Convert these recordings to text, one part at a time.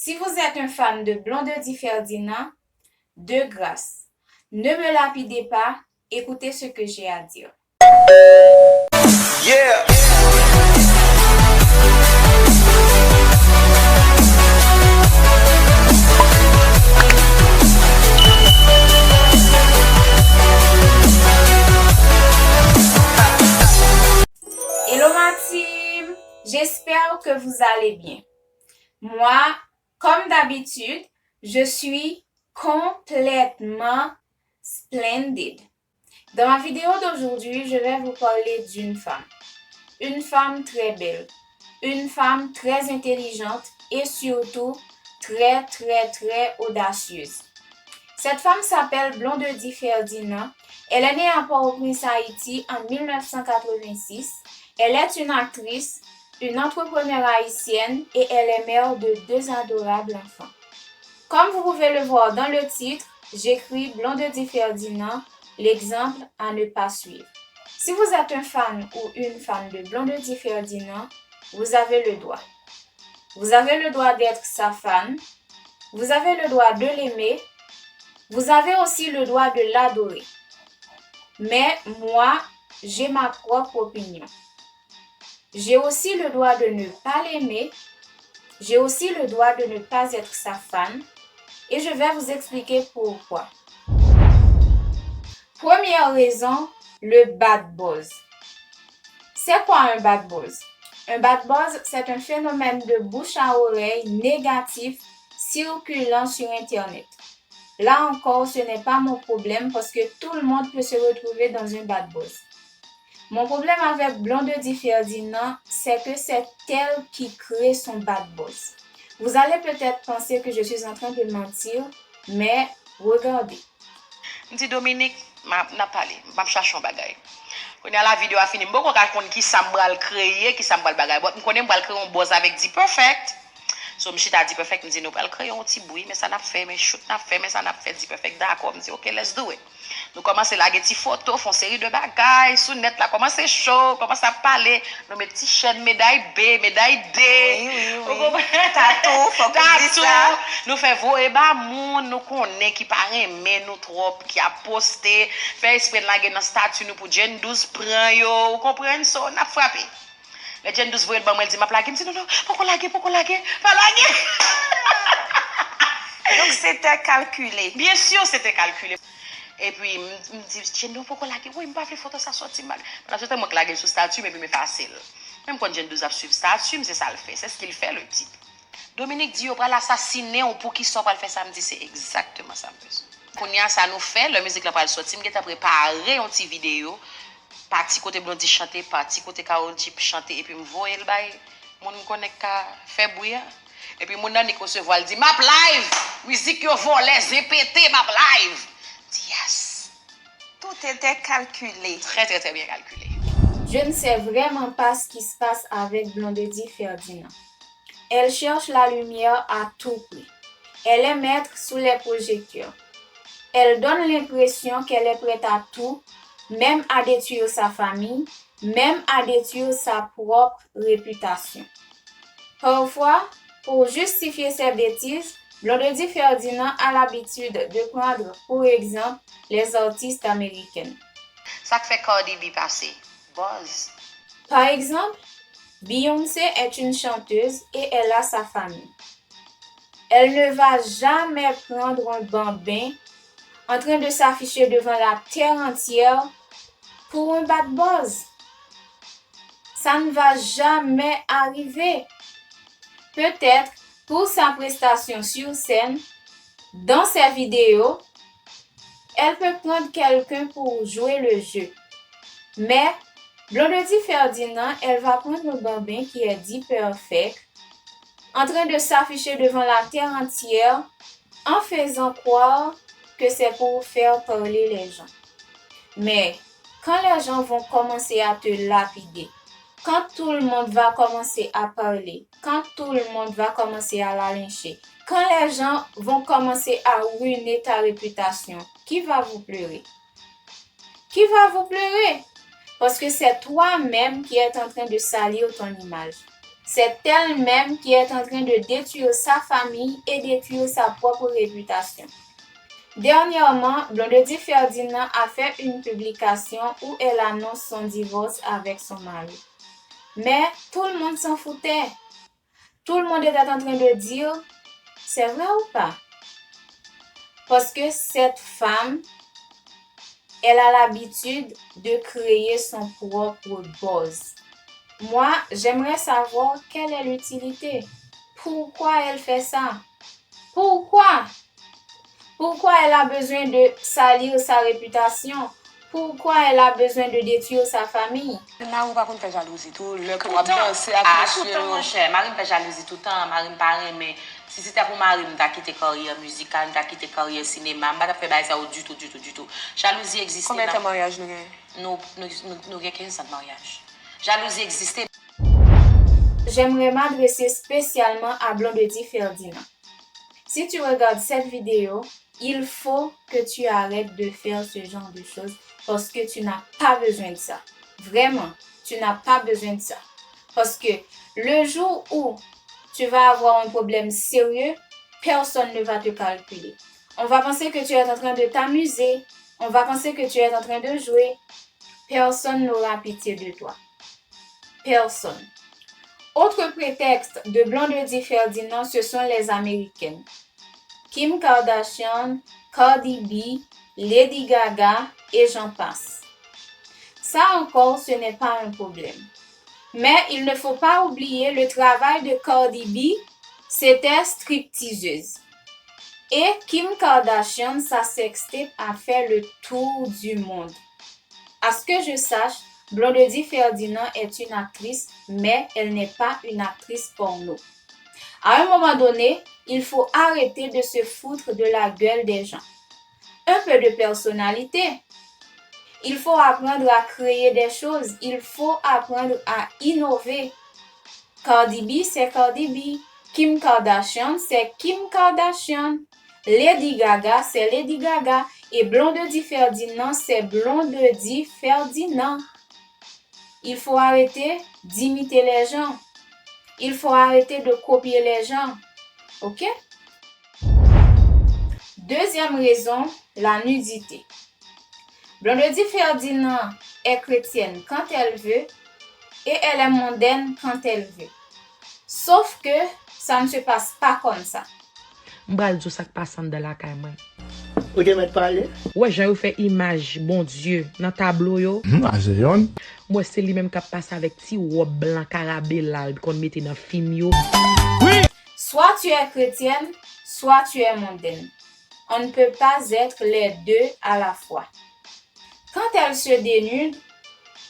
Si vous êtes un fan de Blondie Ferdinand, de grâce, ne me lapidez pas, écoutez ce que j'ai à dire. Yeah. Hello ma team, j'espère que vous allez bien. Moi, comme d'habitude, je suis complètement splendide. Dans ma vidéo d'aujourd'hui, je vais vous parler d'une femme. Une femme très belle, une femme très intelligente et surtout très audacieuse. Cette femme s'appelle Blondie Ferdinand. Elle est née à Port-au-Prince, Haïti en 1986. Elle est une actrice, une entrepreneure haïtienne et elle est mère de 2 adorables enfants. Comme vous pouvez le voir dans le titre, j'écris Blondie Ferdinand, l'exemple à ne pas suivre. Si vous êtes un fan ou une fan de Blondie Ferdinand, vous avez le droit. Vous avez le droit d'être sa fan. Vous avez le droit de l'aimer. Vous avez aussi le droit de l'adorer. Mais moi, j'ai ma propre opinion. J'ai aussi le droit de ne pas l'aimer. J'ai aussi le droit de ne pas être sa fan. Et je vais vous expliquer pourquoi. Première raison, le bad buzz. C'est quoi un bad buzz? Un bad buzz, c'est un phénomène de bouche à oreille négatif circulant sur Internet. Là encore, ce n'est pas mon problème parce que tout le monde peut se retrouver dans un bad buzz. Mon problème avec Blondie Ferdinand, c'est que c'est elle qui crée son bad buzz. Vous allez peut-être penser que je suis en train de mentir, mais regardez. Mdi Dominique, n'a parlé, m'a chercher un bagay. Quand la vidéo a fini, m'boko ka konn ki sa m'bral créer, ki sa m'bral bagay. Bon, m'konne m'bral créer un buzz avec Di Perfect. So m'chita Di Perfect, m'di nous bral créer un petit bruit, mais ça n'a fait, mais shoot n'a fait, mais ça n'a fait Di Perfect. D'accord, m'di OK, let's do it. Nous commençons la petite photo, font série de bagailles, sous net là, commence chaud, commence à parler, nous met petite chaîne médaille B, médaille D. Oui. Tatou, faut que dise ça. Nous fait voyer ba moun, nous connaît qui paraît mais nous trop qui a posté, fait esprit la dans statut nous pour Gen 12 prend yo, vous comprenez ça, on a frappé. Le Gen 12 voyait ba moi dit m'a plaqué, me dit non, pourquoi laguer, pas laguer. Donc c'était calculé. Bien sûr, c'était calculé. Et puis, je me dis, tiens, non, pourquoi laguer? Oui, je ne peux pas faire photo, ça sortit mal. Parce que moi, je laguer sur statut, mais c'est facile. Même quand j'ai 12 à suivre statut, c'est ça le fait. C'est ce qu'il fait, le type. Dominique dit, on va l'assassiner, ou pour qui sort pas le faire samedi, c'est exactement ça. Quand ça nous fait, la musique là, pas le sortir, je vais préparer une petite vidéo, partie côté Blondie chanter, partie côté Karol Chip chanter, et puis me voyer le bail, mon me connecte à faire bouillir. Et puis, mon ami recevoir, il dit, map live, musique yo volé, ZPT, map live. Yes. Tout était calculé. Très bien calculé. Je ne sais vraiment pas ce qui se passe avec Blondie Ferdinand. Elle cherche la lumière à tout prix. Elle est maître sous les projecteurs. Elle donne l'impression qu'elle est prête à tout, même à détruire sa famille, même à détruire sa propre réputation. Parfois, pour justifier ses bêtises, Blondie Ferdinand a l'habitude de prendre, pour exemple, les artistes américaines. Ça fait Cardi B passer. Buzz. Par exemple, Beyoncé est une chanteuse et elle a sa famille. Elle ne va jamais prendre un bambin en train de s'afficher devant la terre entière pour un bad buzz. Ça ne va jamais arriver. Peut-être pour sa prestation sur scène, dans ses vidéos, elle peut prendre quelqu'un pour jouer le jeu. Mais Blondie Ferdinand, elle va prendre un bambin qui est dit perfect, en train de s'afficher devant la terre entière, en faisant croire que c'est pour faire parler les gens. Mais quand les gens vont commencer à te lapider, quand tout le monde va commencer à parler, quand tout le monde va commencer à la lyncher, quand les gens vont commencer à ruiner ta réputation, qui va vous pleurer? Qui va vous pleurer? Parce que c'est toi-même qui es en train de salir ton image. c'est elle-même qui est en train de détruire sa famille et détruire sa propre réputation. Dernièrement, Blondie Ferdinand a fait une publication où elle annonce son divorce avec son mari. Mais tout le monde s'en foutait. Tout le monde était en train de dire, c'est vrai ou pas? Parce que cette femme, elle a l'habitude de créer son propre buzz. Moi, j'aimerais savoir quelle est l'utilité. Pourquoi elle fait ça? Pourquoi? Pourquoi elle a besoin de salir sa réputation? Pourquoi elle a besoin de détruire sa famille? Là où par contre fait jalousie tout le Tout pour le temps. danser avec Ah, tout le monsieur. temps, mon cher. Marie me fait jalousie tout le temps. Marie me paraît, mais si c'était pour Marie, me t'a quitté carrière musicale, me t'a quitté carrière cinéma, me t'a fait ça du tout, du tout, du tout. Jalousie existe. Combien de mariage nous avons? Nous avons 15 ans de mariage. Jalousie existe. J'aimerais m'adresser spécialement à Blondie Ferdinand. Si tu regardes cette vidéo, il faut que tu arrêtes de faire ce genre de choses parce que tu n'as pas besoin de ça. Vraiment, tu n'as pas besoin de ça. Parce que le jour où tu vas avoir un problème sérieux, personne ne va te calculer. On va penser que tu es en train de t'amuser. On va penser que tu es en train de jouer. Personne n'aura pitié de toi. Personne. Autre prétexte de Blondie Ferdinand, ce sont les Américaines. Kim Kardashian, Cardi B, Lady Gaga et j'en passe. Ça encore, ce n'est pas un problème. Mais il ne faut pas oublier le travail de Cardi B, c'était stripteaseuse. Et Kim Kardashian, sa sextape a fait le tour du monde. À ce que je sache, Blondie Ferdinand est une actrice, mais elle n'est pas une actrice porno. À un moment donné, il faut arrêter de se foutre de la gueule des gens. Un peu de personnalité. Il faut apprendre à créer des choses. Il faut apprendre à innover. Cardi B, c'est Cardi B. Kim Kardashian, c'est Kim Kardashian. Lady Gaga, c'est Lady Gaga. Et Blondie Ferdinand, c'est Blondie Ferdinand. Il faut arrêter d'imiter les gens. Il faut arrêter de copier les gens. OK? Deuxième raison, la nudité. Blondie Ferdinand est chrétienne quand elle veut et elle est mondaine quand elle veut. Sauf que ça ne se passe pas comme ça. Mbral di ça qui passe dans la caille moi. Ok, mette parler. Ouais, j'ai fait image, bon Dieu, dans tableau yo. C'est yon. Moi c'est lui même qui passe avec ti robe blanc carabé là qu'on mettait dans film yo. Soit tu es chrétienne, soit tu es mondaine. On ne peut pas être les deux à la fois. Quand elle se dénude,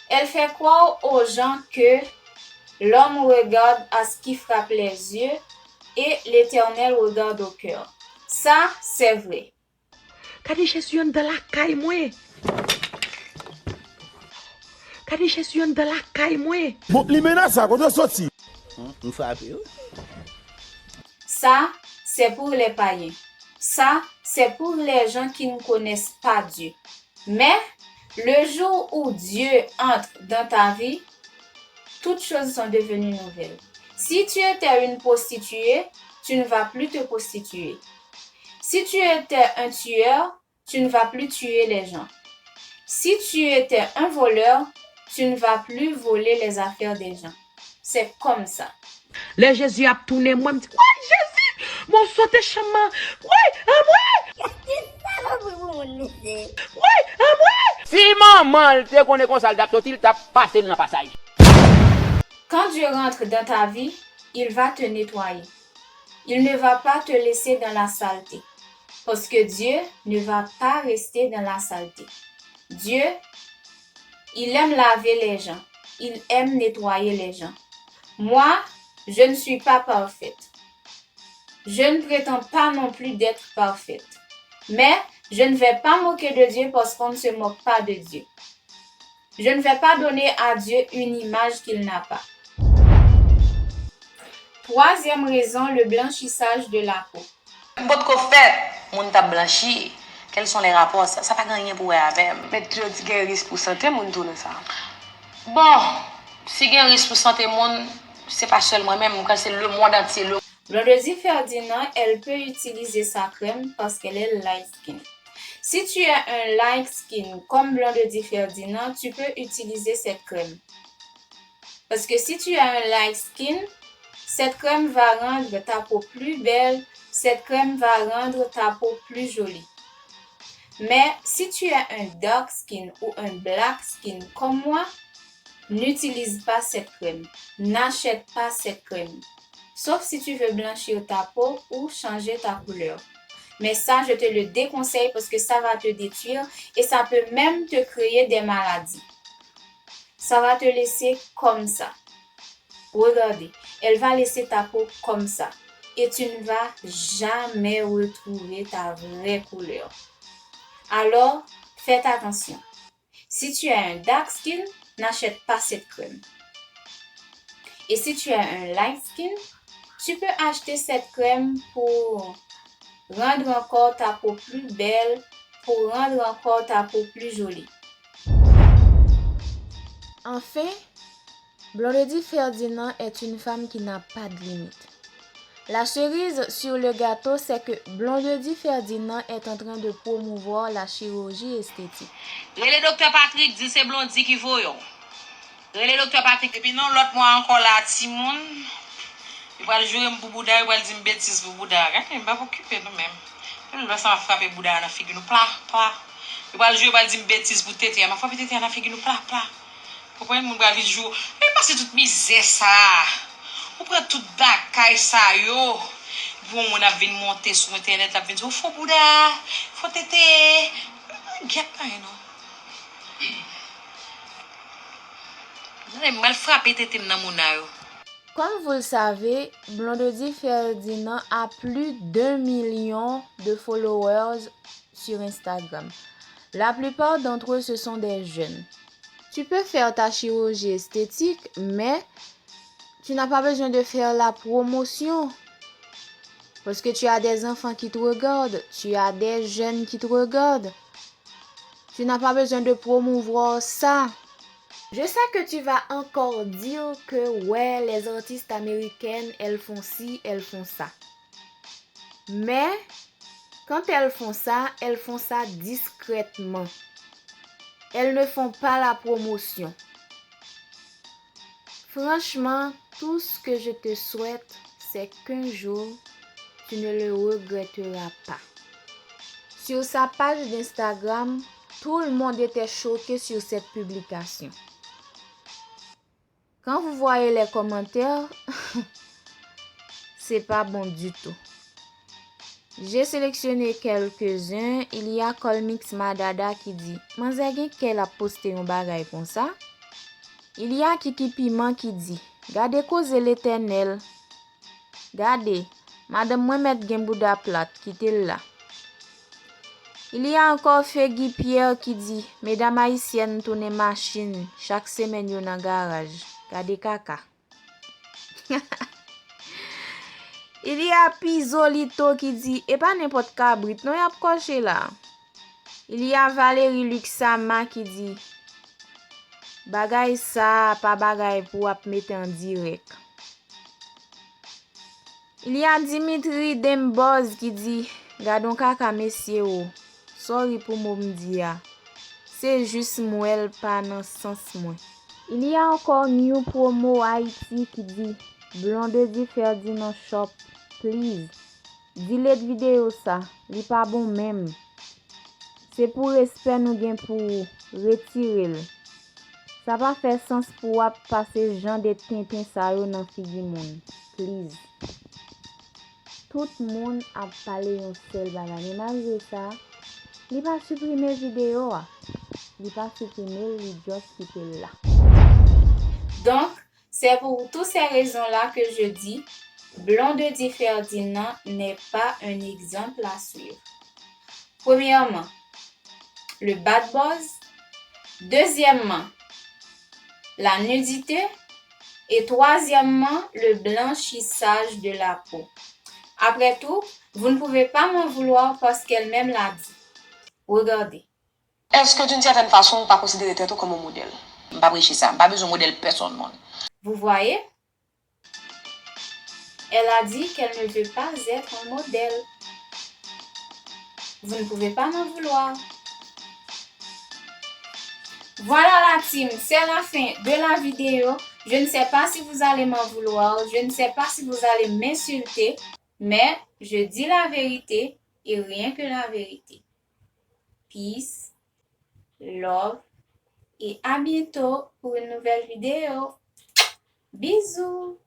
elle fait croire aux gens que l'homme regarde à ce qui frappe les yeux et l'Éternel regarde au cœur. Ça, c'est vrai. Kade Jésus yon dans la caille moi. Kade Jésus yon dans la caille moi. Bon, li menace ça, quand on sorti. On frappe. Ça, c'est pour les païens. Ça, c'est pour les gens qui ne connaissent pas Dieu. Mais le jour où Dieu entre dans ta vie, toutes choses sont devenues nouvelles. Si tu étais une prostituée, tu ne vas plus te prostituer. Si tu étais un tueur, tu ne vas plus tuer les gens. Si tu étais un voleur, tu ne vas plus voler les affaires des gens. C'est comme ça. Le Jésus a tourné moi me dit, ouais Jésus, mon sauté chemin. Ouais, à moi. Ouais, à moi. Si maman te connaît comme ça, il t'a passé dans le passage. Quand Dieu rentre dans ta vie, il va te nettoyer. Il ne va pas te laisser dans la saleté. Parce que Dieu ne va pas rester dans la saleté. Dieu, il aime laver les gens. Il aime nettoyer les gens. Moi, je ne suis pas parfaite. Je ne prétends pas non plus d'être parfaite. Mais je ne vais pas moquer de Dieu parce qu'on ne se moque pas de Dieu. Je ne vais pas donner à Dieu une image qu'il n'a pas. Troisième raison, le blanchissage de la peau. Votre qu'on fait, mon t'a blanchi. Quels sont les rapports? Ça pas gagné pour avec. Mais tu dis qu'il y a un risque pour santé, mon tourne ça. Bon, si il y a un risque pour santé, c'est pas seulement moi-même, quand c'est le monde entier. Blondie Ferdinand, elle peut utiliser sa crème parce qu'elle est light skin. Si tu as un light skin comme Blondie Ferdinand, tu peux utiliser cette crème. Parce que si tu as un light skin, cette crème va rendre ta peau plus belle, cette crème va rendre ta peau plus jolie. Mais si tu as un dark skin ou un black skin comme moi, n'utilise pas cette crème. N'achète pas cette crème. Sauf si tu veux blanchir ta peau ou changer ta couleur. Mais ça, je te le déconseille parce que ça va te détruire et ça peut même te créer des maladies. Ça va te laisser comme ça. Regardez, elle va laisser ta peau comme ça. Et tu ne vas jamais retrouver ta vraie couleur. Alors, faites attention. Si tu as un dark skin, n'achète pas cette crème. Et si tu as un light skin, tu peux acheter cette crème pour rendre encore ta peau plus belle, pour rendre encore ta peau plus jolie. Enfin, Blondie Ferdinand est une femme qui n'a pas de limite. La cerise sur le gâteau, c'est que Blondie Ferdinand est en train de promouvoir la chirurgie esthétique. Le docteur Patrick dit c'est Blondie qui faut yo. Le docteur Patrick. Et puis non, l'autre mois encore là, Timon. Il va jouer un Bouddha, il va dire une bêtise pour Bouddha. Il va s'occuper de nous-mêmes. Il va s'en frapper Bouddha dans la figure, nous plat, plat. Il va jouer, il va dire une bêtise pour Tété. Ma frappe Tété dans la figure, nous plat, plat. Pourquoi il va vite jouer? Il passe toute misère ça. Ou prend tout bagaille ça yo. Bon, on a venu monter sur internet, la venu dire, faut Bouddha, faut Tété. Gap là, non. Vous avez mal frappé Tété dans mon ayo. Comme vous le savez, Blondie Ferdinand a plus d'1 million de followers sur Instagram. La plupart d'entre eux, ce sont des jeunes. Tu peux faire ta chirurgie esthétique, mais tu n'as pas besoin de faire la promotion. Parce que tu as des enfants qui te regardent, tu as des jeunes qui te regardent. Tu n'as pas besoin de promouvoir ça. Je sais que tu vas encore dire que ouais, les artistes américaines, elles font ci, elles font ça. Mais quand elles font ça discrètement. Elles ne font pas la promotion. Franchement, tout ce que je te souhaite, c'est qu'un jour, tu ne le regretteras pas. Sur sa page d'Instagram, tout le monde était choqué sur cette publication. Quand vous voyez les commentaires, c'est pas bon du tout. J'ai sélectionné quelques-uns. Il y a Colmix Madada qui dit Manzagin qu'elle a posté un bagay comme ça. Il y a Kiki Piment qui dit Gardez cause l'éternel. Gardez, madame Mohamed Gembouda plate qui était là. Il y a encore Fegui Pierre qui dit Mesdames haïtiennes tournez machine chaque semaine yon nan garage. Gardez kaka. Il y a Pizolito qui dit et pas n'importe cabrit, non y a coché là. Il y a Valérie Luxama qui dit bagay ça pas bagay pour mettre en direct. Il y a Dimitri Demboz qui dit gardons kaka messieurs oh. Sorry pour mon dia. C'est juste moi pas dans sens moi. Il y a encore New Promo Haïti qui dit Blondie Ferdinand Shop, please. Delete vidéo ça, li pas bon même. C'est pour respect nous gen pour retirer. Ça va faire sens pour passer gens de tintin ça yo nan figi moun. Please. Tout le monde a parlé un seul bagage. Mais malgré ça, li pas supprimer vidéo. Li pas supprimer, li just quitter là. Donc, c'est pour toutes ces raisons-là que je dis, Blondie Ferdinand n'est pas un exemple à suivre. Premièrement, le bad buzz. Deuxièmement, la nudité. Et troisièmement, le blanchissage de la peau. Après tout, vous ne pouvez pas m'en vouloir parce qu'elle-même l'a dit. Regardez. Est-ce que d'une certaine façon, on ne peut pas considérer Této comme un modèle? Je ne pas prêcher ça, je pas besoin de modèle personne. Vous voyez? Elle a dit qu'elle ne veut pas être un modèle. Vous ne pouvez pas m'en vouloir. Voilà la team, c'est la fin de la vidéo. Je ne sais pas si vous allez m'en vouloir, je ne sais pas si vous allez m'insulter, mais je dis la vérité et rien que la vérité. Peace, love et à bientôt pour une nouvelle vidéo. Bisous!